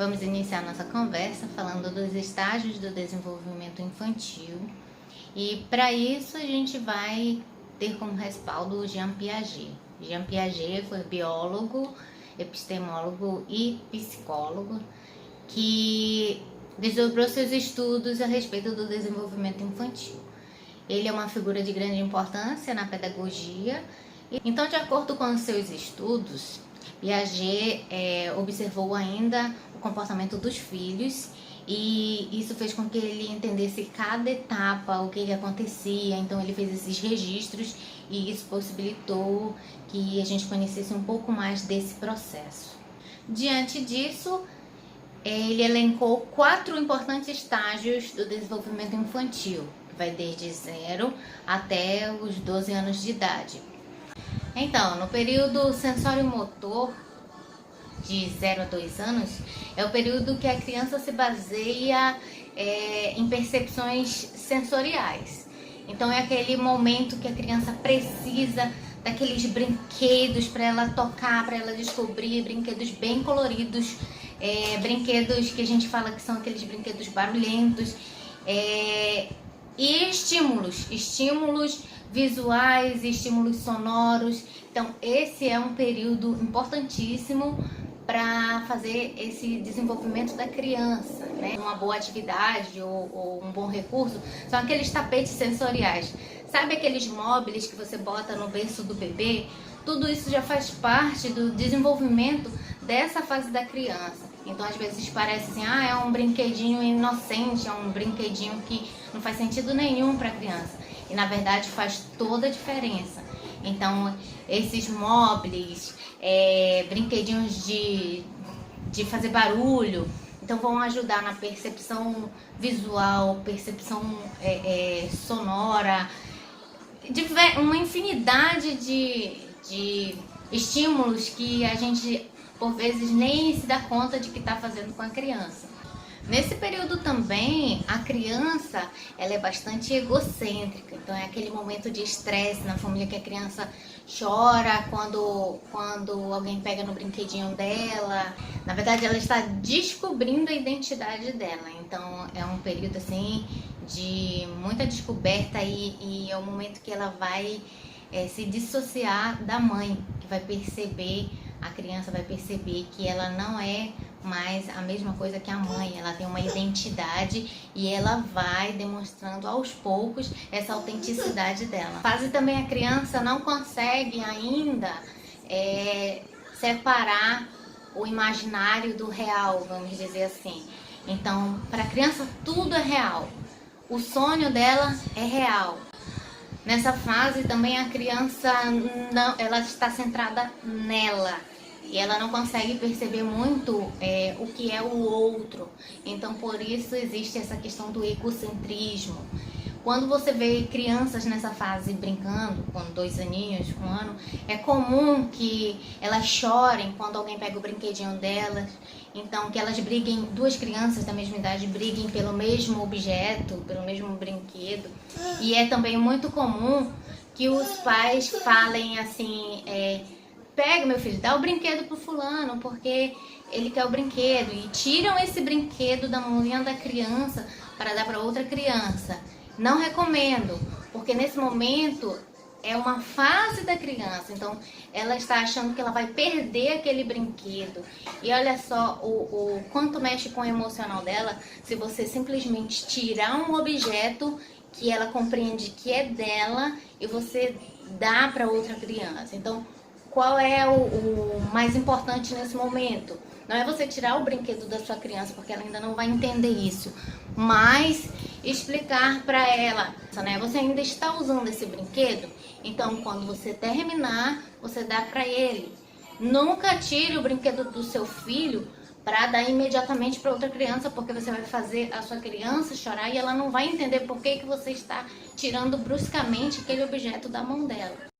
Vamos iniciar nossa conversa falando dos estágios do desenvolvimento infantil. E para isso a gente vai ter como respaldo o Jean Piaget. Jean Piaget foi biólogo, epistemólogo e psicólogo que desdobrou seus estudos a respeito do desenvolvimento infantil. Ele é uma figura de grande importância na pedagogia. Então, de acordo com os seus estudos, Piaget observou ainda o comportamento dos filhos e isso fez com que ele entendesse cada etapa, o que acontecia. Então ele fez esses registros e isso possibilitou que a gente conhecesse um pouco mais desse processo. Diante disso, ele elencou 4 importantes estágios do desenvolvimento infantil, que vai desde 0 até os 12 anos de idade. Então, no período sensório-motor, de 0 a 2 anos, é o período que a criança se baseia em percepções sensoriais. Então, é aquele momento que a criança precisa daqueles brinquedos para ela tocar, para ela descobrir, brinquedos bem coloridos, brinquedos que a gente fala que são aqueles brinquedos barulhentos, e estímulos visuais, estímulos sonoros. Então, esse é um período importantíssimo para fazer esse desenvolvimento da criança, né? Uma boa atividade ou um bom recurso são aqueles tapetes sensoriais. Sabe aqueles móveis que você bota no berço do bebê? Tudo isso já faz parte do desenvolvimento dessa fase da criança. Então, às vezes parece assim, é um brinquedinho inocente, é um brinquedinho que não faz sentido nenhum para a criança. E, na verdade, faz toda a diferença. Então, esses móveis, brinquedinhos de fazer barulho, então vão ajudar na percepção visual, percepção sonora, uma infinidade de estímulos que a gente, por vezes, nem se dá conta de que está fazendo com a criança. Nesse período também, a criança ela é bastante egocêntrica. Então é aquele momento de estresse na família que a criança chora quando alguém pega no brinquedinho dela. Na verdade, ela está descobrindo a identidade dela. Então é um período assim de muita descoberta e é o momento que ela vai se dissociar da mãe, que vai perceber, a criança vai perceber que ela não é mais a mesma coisa que a mãe, ela tem uma identidade e ela vai demonstrando aos poucos essa autenticidade dela. Fase também a criança não consegue ainda separar o imaginário do real, vamos dizer assim. Então, para a criança tudo é real, o sonho dela é real. Nessa fase também a criança ela está centrada nela e ela não consegue perceber muito o que é o outro. Então por isso existe essa questão do egocentrismo. Quando você vê crianças nessa fase brincando, com 2 aninhos, 1 ano, é comum que elas chorem quando alguém pega o brinquedinho delas. Então, que elas briguem, 2 crianças da mesma idade briguem pelo mesmo objeto, pelo mesmo brinquedo. E é também muito comum que os pais falem assim, pega meu filho, dá o brinquedo pro fulano, porque ele quer o brinquedo. E tiram esse brinquedo da mãozinha da criança para dar para outra criança. Não recomendo, porque nesse momento é uma fase da criança, então ela está achando que ela vai perder aquele brinquedo. E olha só o quanto mexe com o emocional dela se você simplesmente tirar um objeto que ela compreende que é dela e você dá para outra criança. Então, qual é o mais importante nesse momento? Não é você tirar o brinquedo da sua criança, porque ela ainda não vai entender isso, mas explicar para ela, né? Você ainda está usando esse brinquedo? Então, quando você terminar, você dá para ele. Nunca tire o brinquedo do seu filho para dar imediatamente para outra criança, porque você vai fazer a sua criança chorar e ela não vai entender por que você está tirando bruscamente aquele objeto da mão dela.